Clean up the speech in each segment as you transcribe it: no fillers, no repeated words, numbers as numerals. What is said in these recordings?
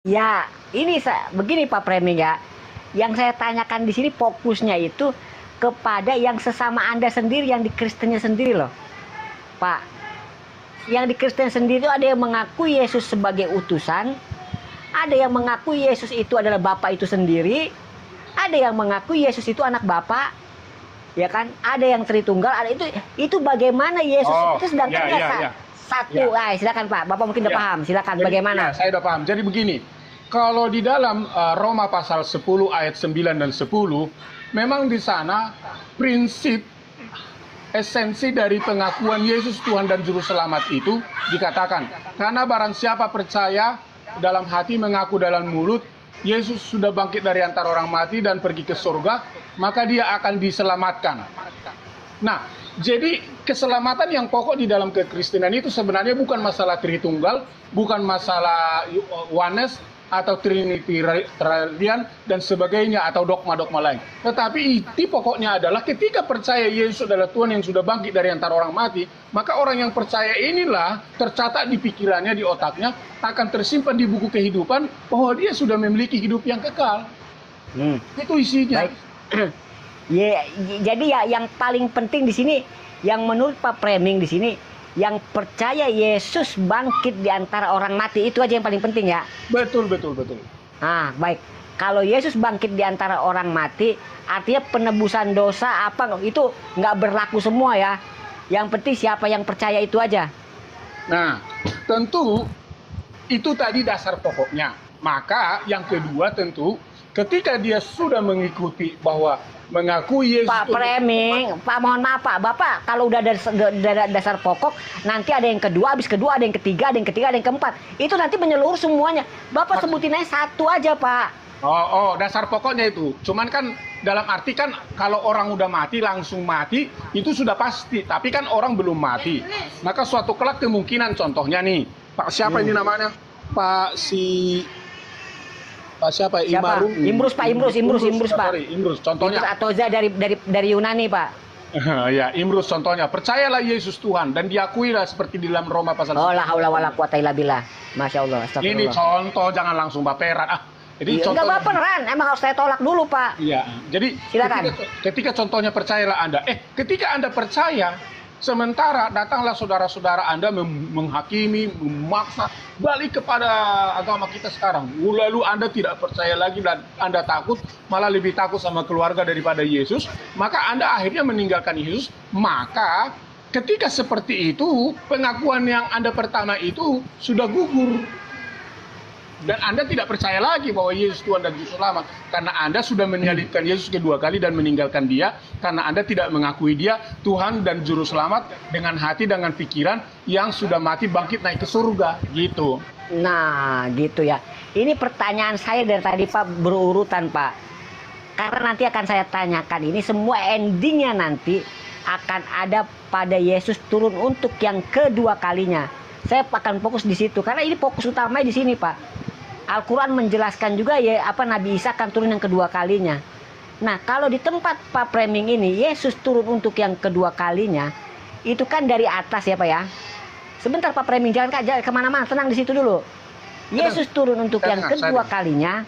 Ya, begini Pak Preming ya. Yang saya tanyakan di sini fokusnya itu kepada yang sesama Anda sendiri, yang di Kristennya sendiri loh, Pak. Yang di Kristen sendiri itu ada yang mengakui Yesus sebagai utusan, ada yang mengakui Yesus itu adalah Bapa itu sendiri, ada yang mengakui Yesus itu anak Bapa, ya kan? Ada yang Tritunggal, ada itu bagaimana Yesus itu sedangkan satu. Silakan Pak, Bapak mungkin udah paham. Silakan. Jadi, bagaimana? Ya, saya udah paham. Jadi begini, kalau di dalam Roma pasal 10 ayat 9 dan 10, memang di sana prinsip esensi dari pengakuan Yesus Tuhan dan Juru Selamat itu dikatakan, karena barang siapa percaya dalam hati, mengaku dalam mulut Yesus sudah bangkit dari antara orang mati dan pergi ke surga, maka dia akan diselamatkan. Nah, jadi keselamatan yang pokok di dalam kekristenan itu sebenarnya bukan masalah Tritunggal, bukan masalah oneness atau Trinitarian dan sebagainya, atau dogma-dogma lain. Tetapi inti pokoknya adalah ketika percaya Yesus adalah Tuhan yang sudah bangkit dari antara orang mati, maka orang yang percaya inilah tercatat di pikirannya, di otaknya, akan tersimpan di buku kehidupan bahwa dia sudah memiliki hidup yang kekal. Itu isinya. Baik. Jadi ya yang paling penting di sini, yang menurut Pak Preming di sini, yang percaya Yesus bangkit di antara orang mati, itu aja yang paling penting ya. Betul. Ah, baik. Kalau Yesus bangkit di antara orang mati, artinya penebusan dosa apa itu nggak berlaku semua ya. Yang penting siapa yang percaya itu aja. Nah, tentu itu tadi dasar pokoknya. Maka yang kedua tentu ketika dia sudah mengikuti bahwa mengakui Yesus. Pak Preming, Pak mohon maaf Pak, Bapak kalau udah dasar pokok, nanti ada yang kedua, habis kedua ada yang ketiga, ada yang ketiga, ada yang keempat. Itu nanti menyeluruh semuanya. Bapak sebutin aja satu aja Pak. Dasar pokoknya itu. Cuman kan dalam arti kan kalau orang udah mati langsung mati itu sudah pasti. Tapi kan orang belum mati. Maka suatu kelak kemungkinan, contohnya nih, Pak siapa ini namanya? Pak siapa? Imrus Pak. Imrus contohnya. Imrus Atoza dari Yunani Pak. Ya, Imrus contohnya. Percayalah Yesus Tuhan dan diakuilah seperti di dalam Roma pasal 10. Oh la haula wala quwata illa billah. Masya Allah. Ini contoh, jangan langsung baperan. Jadi enggak baperan, emang harus saya tolak dulu Pak. Iya, jadi silakan. Ketika contohnya percayalah Anda. Ketika Anda percaya, sementara datanglah saudara-saudara Anda menghakimi, memaksa balik kepada agama kita sekarang. Lalu Anda tidak percaya lagi dan Anda takut, malah lebih takut sama keluarga daripada Yesus. Maka Anda akhirnya meninggalkan Yesus. Maka ketika seperti itu, pengakuan yang Anda pertama itu sudah gugur. Dan Anda tidak percaya lagi bahwa Yesus Tuhan dan Juru Selamat, karena Anda sudah menyalibkan Yesus kedua kali dan meninggalkan Dia, karena Anda tidak mengakui Dia Tuhan dan Juru Selamat dengan hati, dengan pikiran yang sudah mati bangkit naik ke surga gitu. Nah gitu ya. Ini pertanyaan saya dari tadi Pak berurutan Pak, karena nanti akan saya tanyakan. Ini semua endingnya nanti akan ada pada Yesus turun untuk yang kedua kalinya. Saya akan fokus di situ karena ini fokus utamanya di sini Pak. Al-Quran menjelaskan juga ya Nabi Isa akan turun yang kedua kalinya. Nah kalau di tempat Pak Preming ini Yesus turun untuk yang kedua kalinya, itu kan dari atas ya Pak ya. Sebentar Pak Preming, jangan kemana-mana, tenang di situ dulu. Yesus turun untuk yang kedua kalinya.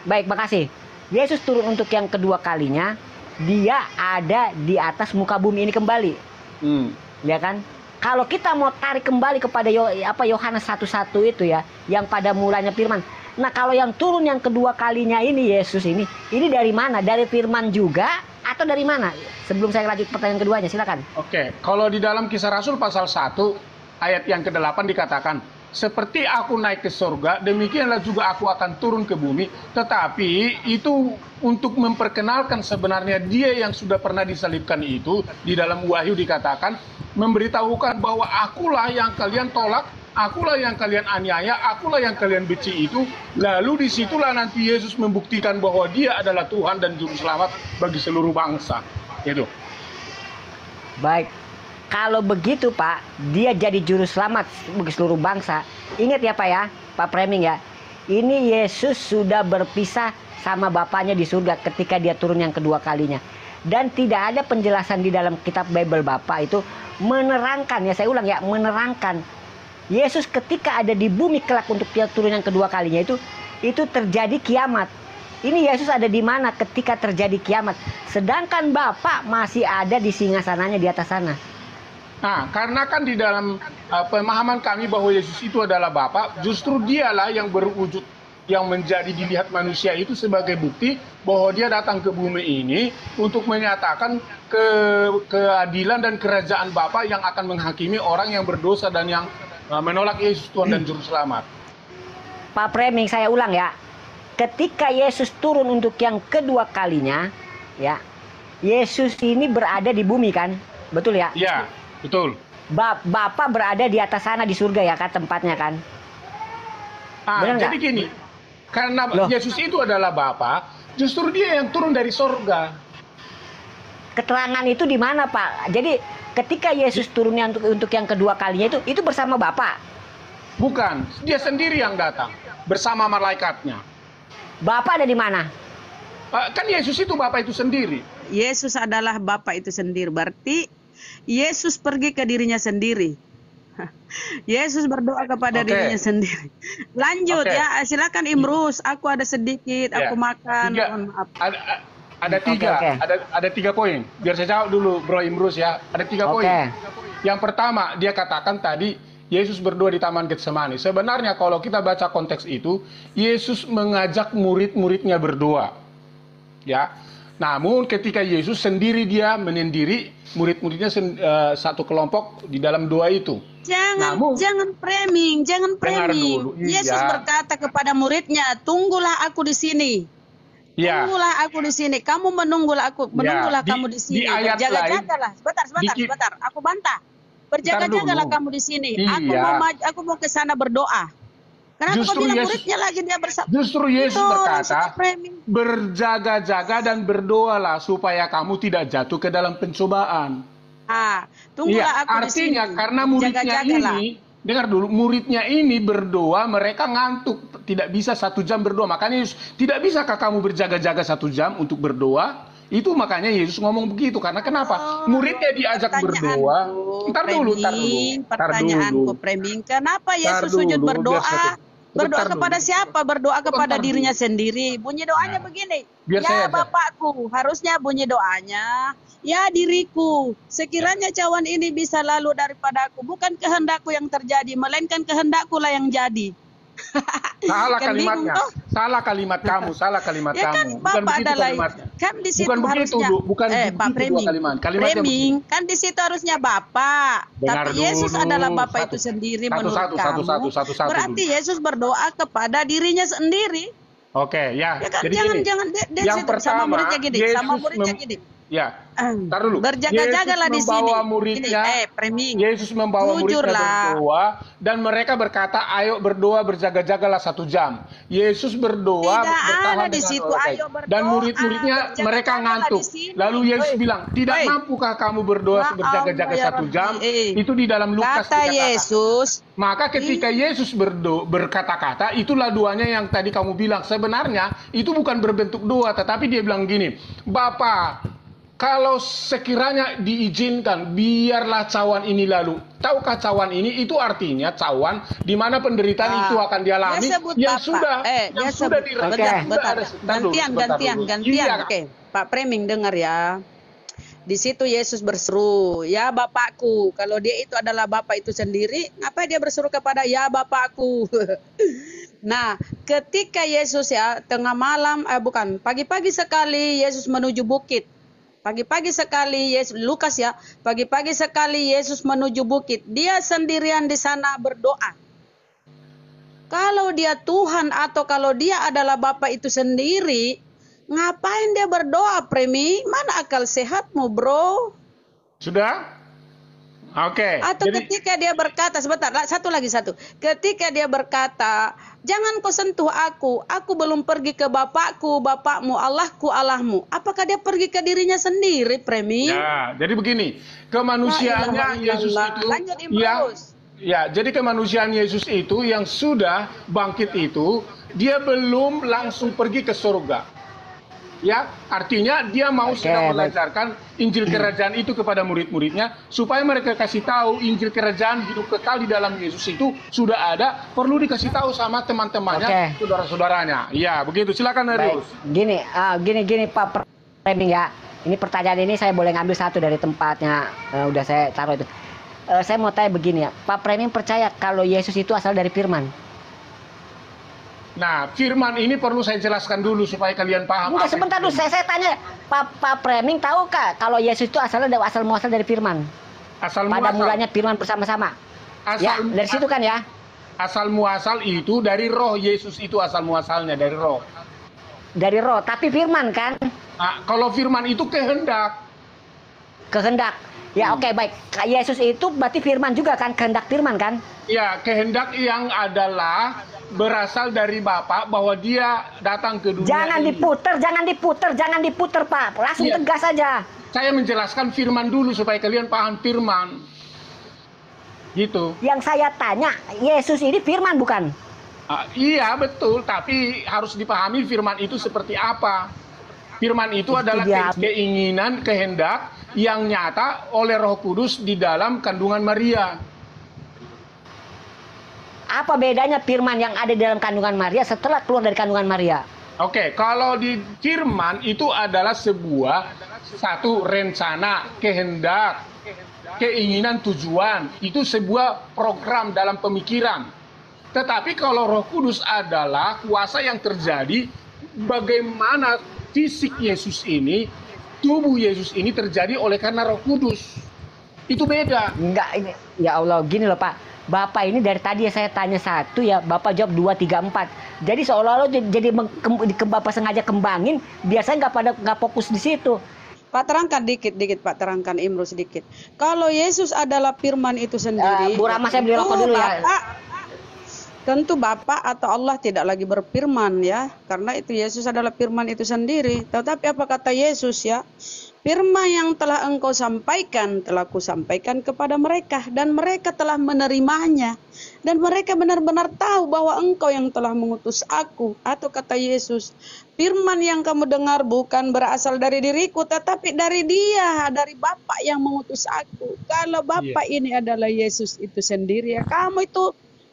Baik, makasih. Yesus turun untuk yang kedua kalinya, dia ada di atas muka bumi ini kembali. Ya kan? Kalau kita mau tarik kembali kepada Yohanes 1:1 itu ya, yang pada mulanya firman. Nah, kalau yang turun yang kedua kalinya ini Yesus ini dari mana? Dari firman juga atau dari mana? Sebelum saya lanjut pertanyaan keduanya, silakan. Oke, kalau di dalam Kisah Rasul pasal 1 ayat yang ke-8 dikatakan, seperti aku naik ke surga, demikianlah juga aku akan turun ke bumi. Tetapi itu untuk memperkenalkan sebenarnya dia yang sudah pernah disalibkan itu. Di dalam Wahyu dikatakan, memberitahukan bahwa akulah yang kalian tolak, akulah yang kalian aniaya, akulah yang kalian benci itu. Lalu disitulah nanti Yesus membuktikan bahwa dia adalah Tuhan dan Juru Selamat bagi seluruh bangsa. Itu. Baik. Kalau begitu Pak, dia jadi juru selamat bagi seluruh bangsa. Ingat ya Pak ya, Pak Preming ya. Ini Yesus sudah berpisah sama Bapaknya di surga ketika dia turun yang kedua kalinya. Dan tidak ada penjelasan di dalam kitab Bible Bapak itu menerangkan, ya saya ulang ya, menerangkan Yesus ketika ada di bumi kelak untuk dia turun yang kedua kalinya itu, itu terjadi kiamat. Ini Yesus ada di mana ketika terjadi kiamat, sedangkan Bapa masih ada di singgasananya di atas sana. Nah, karena kan di dalam pemahaman kami bahwa Yesus itu adalah Bapa, justru dialah yang berwujud, yang menjadi dilihat manusia itu sebagai bukti bahwa dia datang ke bumi ini untuk menyatakan keadilan dan kerajaan Bapa yang akan menghakimi orang yang berdosa dan yang menolak Yesus Tuhan dan Juru Selamat. Pak Preming, saya ulang ya. Ketika Yesus turun untuk yang kedua kalinya, ya, Yesus ini berada di bumi kan? Betul ya? Iya, betul. Bapa berada di atas sana di surga ya kan tempatnya kan? Benar Jadi nggak? gini, karena Yesus itu adalah Bapa, justru dia yang turun dari sorga. Keterangan itu di mana Pak? Jadi ketika Yesus turunnya untuk yang kedua kalinya itu bersama Bapa. Bukan, dia sendiri yang datang bersama malaikatnya. Bapa ada di mana? Kan Yesus itu Bapa itu sendiri. Yesus adalah Bapa itu sendiri. Berarti Yesus pergi ke dirinya sendiri. Yesus berdoa kepada dirinya sendiri. Lanjut ya, silakan Imrus. Aku ada sedikit, aku makan. Mohon maaf. Ada tiga poin. Biar saya jawab dulu, Bro Imrus ya. Ada tiga poin. Yang pertama, dia katakan tadi Yesus berdoa di Taman Getsemani. Sebenarnya kalau kita baca konteks itu, Yesus mengajak murid-muridnya berdoa. Ya. Namun ketika Yesus sendiri dia menyendiri, murid-muridnya satu kelompok di dalam doa itu. Jangan framing. Yesus berkata kepada muridnya, "Tunggulah aku di sini." Ya. Tunggulah aku di sini. Kamu menunggulah kamu di sini. Berjaga-jagalah. Sebentar. Aku bantah. Berjaga-jagalah kamu di sini. Aku mau ke sana berdoa. Kenapa kau bilang muridnya lagi dia bersama? Justru Yesus berkata, berjaga-jaga dan berdoalah supaya kamu tidak jatuh ke dalam pencobaan. Tunggulah aku di sini. Artinya karena muridnya ini, dengar dulu, muridnya ini berdoa, mereka ngantuk, tidak bisa 1 jam berdoa. Makanya Yesus, tidak bisakah kamu berjaga-jaga 1 jam untuk berdoa? Itu makanya Yesus ngomong begitu. Karena kenapa? Muridnya diajak berdoa. Ntar dulu. Pertanyaanku, Preming, kenapa Yesus sujud berdoa? Berdoa kepada siapa? Berdoa kepada dirinya sendiri. Bunyi doanya begini. Ya Bapakku, harusnya bunyi doanya. Ya diriku, sekiranya cawan ini bisa lalu daripada aku. Bukan kehendakku yang terjadi, melainkan kehendakku lah yang jadi. Salah kalimatnya. Salah kalimat kamu. Ya kan Bapak ada lain. Kan di situ harusnya. Pak Preming, kan di situ harusnya Bapak. Tapi Yesus adalah Bapak itu sendiri menurut kamu. Berarti Yesus berdoa kepada dirinya sendiri. Oke, ya. Jadi jangan yang pertama, sama muridnya gini. Ya, ntar dulu. Berjaga-jagalah di sini. Yesus membawa muridnya berdoa dan mereka berkata, ayo berdoa berjaga-jagalah 1 jam. Yesus berdoa bertahan di situ. Ayo berdoa, dan murid-muridnya mereka ngantuk. Lalu Yesus bilang, tidak mampukah kamu berdoa berjaga-jaga 1 jam? Itu di dalam Lukas. Kata Yesus. Maka ketika Yesus berkata-kata, itulah doanya yang tadi kamu bilang. Sebenarnya itu bukan berbentuk doa, tetapi dia bilang gini, Bapa, kalau sekiranya diizinkan, biarlah cawan ini lalu. Tahukah cawan ini? Itu artinya cawan di mana penderitaan itu akan dialami. Gantian. Oke, Pak Preming dengar ya. Di situ Yesus berseru, ya Bapakku. Kalau dia itu adalah Bapak itu sendiri, ngapa dia berseru kepada ya Bapakku? Nah, ketika Yesus ya tengah malam, pagi-pagi sekali Yesus menuju bukit. Pagi-pagi sekali Yesus, Lukas ya, pagi-pagi sekali Yesus menuju bukit. Dia sendirian di sana berdoa. Kalau dia Tuhan atau kalau dia adalah Bapa itu sendiri, ngapain dia berdoa, Premi? Mana akal sehatmu, bro? Sudah? Oke. Atau ketika dia berkata, sebentar, satu lagi. Ketika dia berkata, jangan kau sentuh aku belum pergi ke Bapakku, Bapakmu, Allahku, Allahmu. Apakah dia pergi ke dirinya sendiri, Premi? Ya, jadi begini, kemanusiaannya Yesus itu, lanjut, jadi kemanusiaan Yesus itu yang sudah bangkit itu, dia belum langsung pergi ke surga. Ya, artinya dia mau Oke, sedang baik. mengajarkan Injil Kerajaan itu kepada murid-muridnya supaya mereka kasih tahu Injil Kerajaan hidup kekal di dalam Yesus itu sudah ada, perlu dikasih tahu sama teman-temannya, Oke. saudara-saudaranya. Ya, begitu. Silakan Baik, Darius. gini Pak Framing ya. Ini pertanyaan ini saya boleh ngambil satu dari tempatnya, udah saya taruh itu. Saya mau tanya begini ya, Pak Framing percaya kalau Yesus itu asal dari Firman? Nah, firman ini perlu saya jelaskan dulu supaya kalian paham. Enggak, apa sebentar itu. dulu, saya tanya, Pak Framing tahukah kalau Yesus itu asal muasal dari Firman? Asal Pada muasal. mulanya Firman bersama-sama. Ya, Asal, dari situ kan ya? asal muasal itu dari roh. Yesus itu asal muasalnya dari roh. Dari roh, tapi Firman kan? Nah, kalau firman itu kehendak. Kehendak. Ya oke, baik. Yesus itu berarti Firman juga kan? Kehendak Firman kan? Ya, kehendak yang adalah berasal dari Bapa bahwa dia datang ke dunia Jangan ini. jangan diputer Pak. Langsung Iya. tegas saja. Saya menjelaskan firman dulu supaya kalian paham firman. Gitu. Yang saya tanya, Yesus ini Firman bukan? Iya, betul, tapi harus dipahami firman itu seperti apa. Firman itu adalah dia. keinginan, kehendak yang nyata oleh Roh Kudus di dalam kandungan Maria. Apa bedanya Firman yang ada di dalam kandungan Maria setelah keluar dari kandungan Maria? Oke, kalau di firman itu adalah sebuah satu rencana, kehendak, keinginan, tujuan. Itu sebuah program dalam pemikiran. Tetapi kalau Roh Kudus adalah kuasa yang terjadi bagaimana fisik Yesus ini, tubuh Yesus ini terjadi oleh karena Roh Kudus. Itu beda. Enggak, ini ya Allah, gini loh Pak. Bapak ini dari tadi ya saya tanya satu ya, Bapak jawab 2, 3, 4. Jadi seolah-olah jadi Bapak sengaja kembangin, biasanya nggak fokus di situ. Pak, terangkan dikit Pak, terangkan Imro sedikit. Kalau Yesus adalah Firman itu sendiri, Bu Rama, saya beli rokok dulu ya. Tentu Bapak atau Allah tidak lagi berfirman ya, karena itu Yesus adalah Firman itu sendiri. Tetapi apa kata Yesus ya? Firman yang telah engkau sampaikan, telah kusampaikan kepada mereka, dan mereka telah menerimanya. Dan mereka benar-benar tahu bahwa engkau yang telah mengutus aku. Atau kata Yesus, firman yang kamu dengar bukan berasal dari diriku, tetapi dari dia, dari Bapa yang mengutus aku. Kalau Bapa ini adalah Yesus itu sendiri, ya kamu itu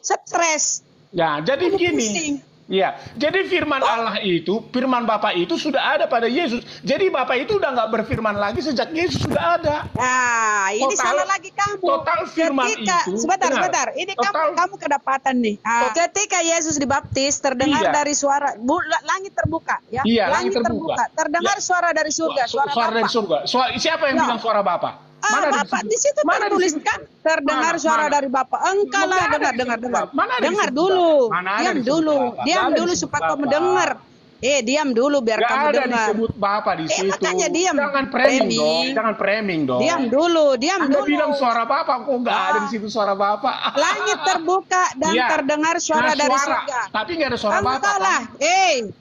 stres. Ya, jadi Kamu gini. pusing. Ya, jadi firman Allah itu, firman Bapa itu sudah ada pada Yesus. Jadi Bapa itu udah nggak berfirman lagi sejak Yesus sudah ada. Nah, ini Total- salah lagi kamu. total firman Ketika, itu, sebentar. Ini total- kamu kedapatan nih. Ketika Yesus dibaptis, terdengar Iya. dari suara langit terbuka, ya. Iya, langit terbuka. Terdengar Ya. suara dari surga, suara dari Bapa. surga. Siapa yang Ya. bilang suara Bapa? Bapak di situ tertulis kan terdengar suara dari Bapa. Engkau lah dengar. Mana ada Dengar disebut dulu. Bapa? Mana ada Diam disebut dulu. Bapa? Diam Nggak ada dulu disebut supaya kamu Bapa. dengar. Diam dulu biar Gak kamu ada dengar. disebut Bapa di situ. makanya diam. Jangan framing Framing. dong. Jangan framing dong. Diam dulu. Anda bilang suara Bapa, kok nggak ada di situ suara Bapa? Langit terbuka dan Iya. terdengar suara Nah, dari surga. Tapi nggak ada suara Bapa. Engkaulah,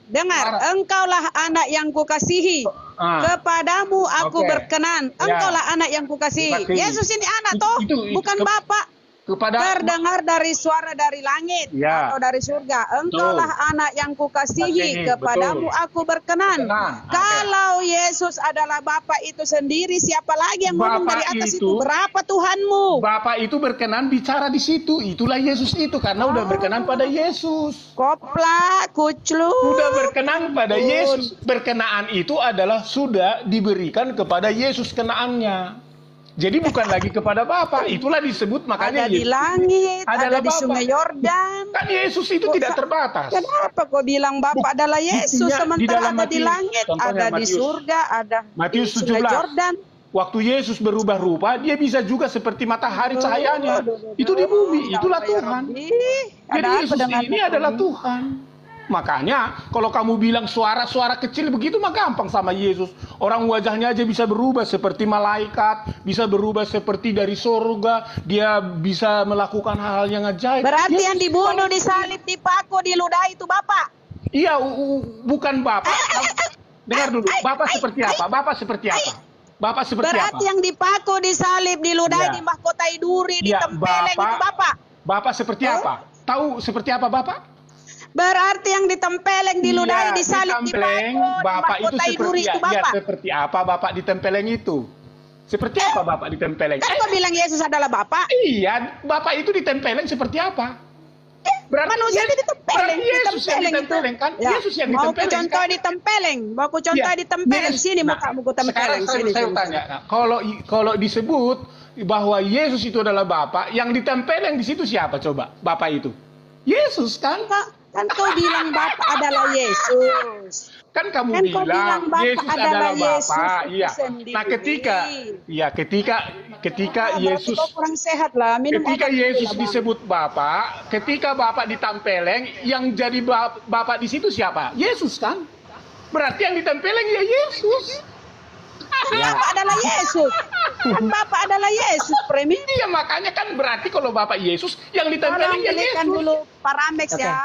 dengar, Suara. engkaulah anak yang kukasihi. Kepadamu aku Oke. berkenan. Ya. Engkaulah anak yang kukasihi. Kukasihi. Yesus ini anak toh, Itu- bukan Bapa. Kepada Terdengar dari suara dari langit Ya. atau dari surga. Engkaulah anak yang kukasihi. Kasihi, Kepadamu betul. aku berkenan. Berkenan. Kalau Yesus adalah Bapa itu sendiri, siapa lagi yang ngomong Bapa dari atas itu? itu- Berapa Tuhanmu? Bapa itu berkenan bicara di situ. Itulah Yesus itu karena udah berkenan pada Yesus. Koplak, kuclu. Sudah berkenan pada Yesus. Berkenaan itu adalah sudah diberikan kepada Yesus kenaannya. Jadi bukan lagi kepada Bapa. Itulah disebut makanya Ada di Yesus langit, adalah ada di Bapa. sungai Yordan. Kan Yesus itu tidak terbatas. Kenapa kau bilang Bapa adalah Yesus Buktinya di sementara dalam ada di Matius. langit, Contohnya ada di Matius. surga, ada Matius di sungai 17. Yordan. Waktu Yesus berubah rupa, dia bisa juga seperti matahari cahayanya. Itu di bumi, itulah Tuhan. Jadi Ada apa Yesus dengan ini adalah Tuhan. Makanya kalau kamu bilang suara-suara kecil begitu mah gampang sama Yesus. Orang wajahnya aja bisa berubah seperti malaikat, bisa berubah seperti dari surga, dia bisa melakukan hal-hal yang ajaib. Berarti Yesus yang dibunuh, disalib, dipaku, diludahi itu Bapak. Iya, bukan Bapak. Dengar dulu, Bapak seperti apa? Bapak seperti apa? Bapak seperti Berarti apa? yang dipaku, disalib, diludahi, Ya. dimahkotai duri, Ya, ditempeleng itu Bapak. Bapak seperti apa? Tahu seperti apa Bapak? Berarti yang ditempeleng, diludahi, dinodai, disalib, ditempeleng, dipatut, Bapak itu mahkota duri seperti itu Bapak. seperti apa Bapak ditempeleng itu? Seperti apa Bapak ditempeleng? Kan kau bilang Yesus adalah Bapak. Iya, Bapak itu ditempeleng seperti apa? Manusia itu ditempeleng, berarti Yesus yang ditempeleng kan? Ya. Yesus yang Mau ku ditempeleng contoh kan? ditempeleng, mau ku contoh Ya, ditempeleng. Yesus- Sini nah, mukamu ku tempeleng. Sekarang Sini, saya sini. tanya, nah, kalau disebut bahwa Yesus itu adalah Bapa, yang ditempeleng di situ siapa coba? Bapak itu? Yesus kan? Kan kau bilang Bapak adalah Yesus. Kan kamu Kan kau bilang Bapa Yesus adalah adalah Yesus Bapa. itu Iya. sendiri. Nah, ketika Yesus Kau kurang sehat lah. Minum ketika obat dulu Yesus lah, Bang. disebut Bapa, ketika Bapak ditempeleng, yang jadi Bapak di situ siapa? Yesus kan? Berarti yang ditempeleng ya Yesus. Bapak adalah Yesus. Kan Bapak adalah Yesus, Premi. Iya, makanya kan berarti kalau Bapak Yesus yang Tolong ditempeleng ya belikan Yesus. dulu Paramex ya.